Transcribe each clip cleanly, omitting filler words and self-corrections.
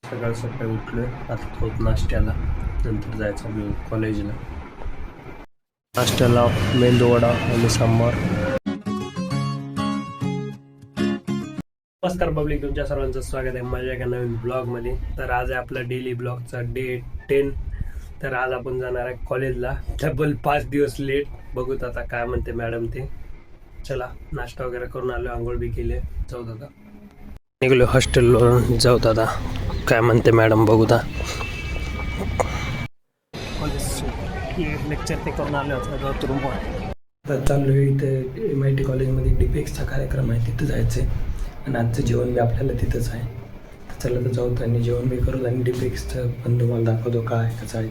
सकाळ सकाळी उठलोय, आता थोडं नाश्त्याला, नंतर जायचं मी कॉलेजला. नाश्त्याला मेंदूवडा आणि सांबार. नमस्कार पब्लिक, तुमच्या सर्वांचं स्वागत आहे माझ्या एका नवीन ब्लॉगमध्ये. तर आज आहे आपला डेली ब्लॉगचा डे 10. तर आज आपण जाणार आहे कॉलेजला, डबल 5 दिवस लेट. बघूत आता काय म्हणते मॅडम ते. चला, नाश्ता वगैरे करून आलो, आंघोळ बी केले, जाऊ दादा. निघलो हॉस्टेलवरून, जाऊ दादा काय म्हणते मॅडम बघूता. कॉलेज लेक्चर ते करून आले होते रूमवर. आता चाललो आहे इथे MIT कॉलेजमध्ये डिपेक्सचा कार्यक्रम आहे, तिथं जायचं आहे. आणि आजचं जेवण बी आपल्याला तिथंच आहे. चला तर जाऊ, आणि जेवण बी करू आणि डिपेक्सचं पण तुम्हाला दाखवतो काय कसं आहे.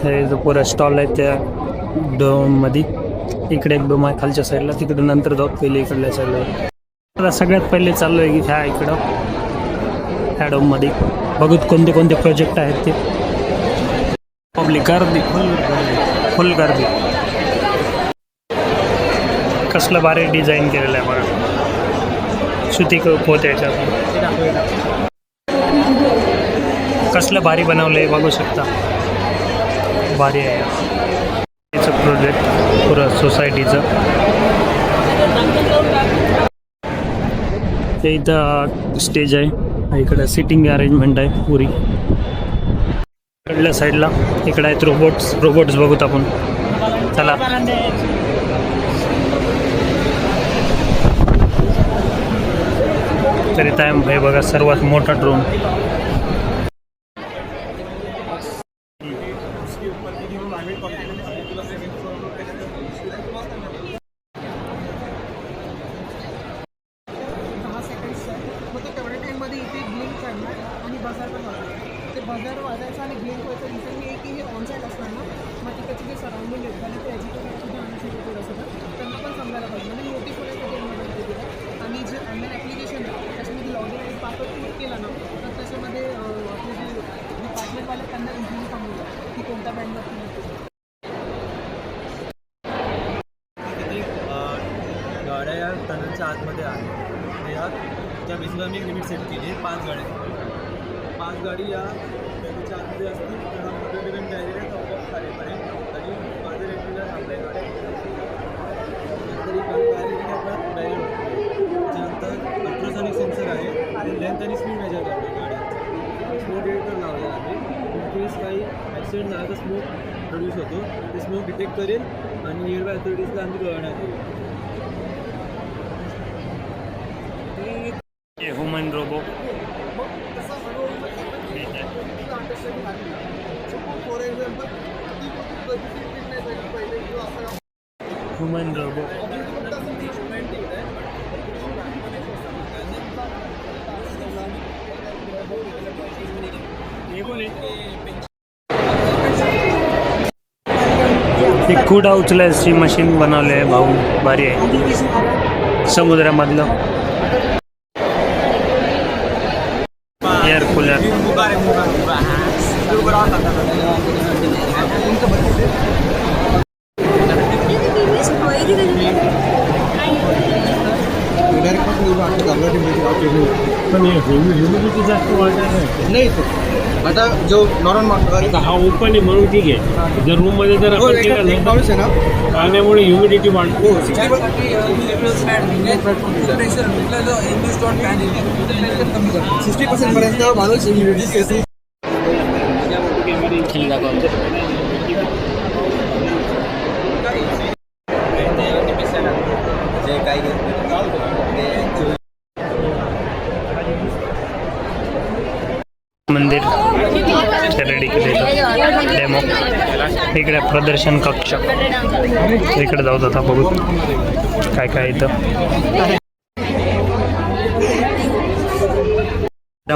हे जो पुरा स्टॉल आहे त्या डोममध्ये, इकडे एक डोम आहे खालच्या साईडला, तिकडे नंतर जाऊ. पहिले इकडल्या साईडला आता सगळ्यात पहिले चाललो आहे की ह्या इकडं ह्या डोममध्ये बघूत कोणते कोणते प्रोजेक्ट आहेत ते. पब्लिक गर्दी, फुल गर्दी. कसलं भारी डिझाईन केलेलं आहे बघा, सुती पोत याच्यात कसलं भारी बनवलं आहे बघू शकता, भारी आहे याचं प्रोजेक्ट पुरं सोसायटीचं. ते इथं स्टेज आहे, इकडं सिटिंग अरेंजमेंट आहे पुरी. इकडल्या साईडला इकडं आहेत रोबोट्स बघूत आपण. चला तरी टाइम आहे बघा, सर्वात मोठा ड्रोन. बजार वाजायचं आणि ब्लिंक व्हायचं रिझन हे की हे ऑनसाईट असणार ना, मग तिकडचे जे सराउंडिंग आहेत आणि ते एज्युकेशन सुद्धा आणखी होतं असं त्यांना पण समजायला पाहिजे. म्हणजे नोटीस होण्यासाठी मदत केली. आणि जे ऑनलाईन ॲप्लिकेशन आहे त्याच्यामध्ये लॉगिन आणि पासवर्ड क्लिक केला ना, तर त्याच्यामध्ये आपले जे डिपार्टमेंटवाले त्यांना इझिली समजलं की कोणत्या बँडवरती गाड्या या टनलच्या आतमध्ये आहे. या त्या बेसिसला मी लिमिट सेट केली आहे 5 गाड्या. 5 गाडी या त्याच्या आतमध्ये असतील, तर मोटिवेशन डायरेक्ट आपोआप खालीपर्यंत आणि माझे रेग्युलर आपल्या गाड्या तरी डायरेक्ट आपला डायरेक्ट होतो. त्याच्यानंतर अल्ट्रासॉनिक सेन्सर आहे आणि लेंथ आणि स्पीड मेजर करतो गाड्या. स्मोक डिटेक्टर लावलेला आहे. इनकेस काही ॲक्सिडेंट झाला तर स्मोक प्रोड्यूस होतो, ते स्मोक डिटेक्ट करेल आणि नियर बाय अथॉरिटीजला आम्ही कळवण्यात येईल. ह्युमन रोबो ह्युमन रोबो एक कुडा उचलायची मशीन बनवली आहे भाऊ, भारी आहे. समुद्रामधलं एअर कूलर. पण ह्युमिडिटी जास्त वाढणार नाही. आता जो नॉर्मल हा ओपन आहे म्हणून ठीक आहे. जर रूममध्ये जर आपण केलं ना, पाण्यामुळे ह्युमिडिटी वाढतो. 60% पर्यंत माणूस ह्युमिडिटी जे काही मंदिर रेडी केलेलं डेमो. इकडे प्रदर्शन कक्ष, इकडे जाऊ आता बघू काय काय इथं.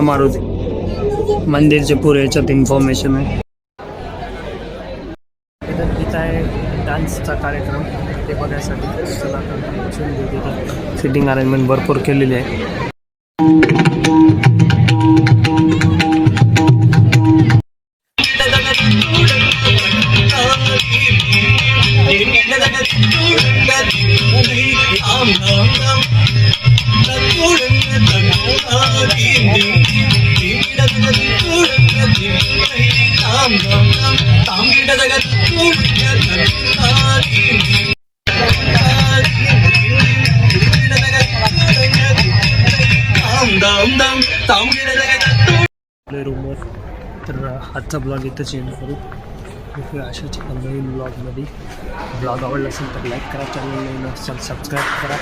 मारुती मंदिरचे पुरे याच्यात इन्फॉर्मेशन आहे. इथं आहे डान्सचा कार्यक्रम, ते बघायसाठी सिटिंग अरेंजमेंट भरपूर केलेली आहे. I'm धाम धाम धाम तामगिड जगात तू धाम धाम धाम तामगिड जगात तू आपल्या रूमवर. तर आजचा ब्लॉग इथं चेंज करू. भेटूया अशाच नवीन ब्लॉगमध्ये. ब्लॉग आवडला असेल तर लाईक करा, चॅनल नवीन असेल सबस्क्राईब करा.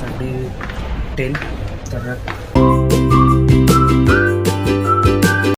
संडे 10 तर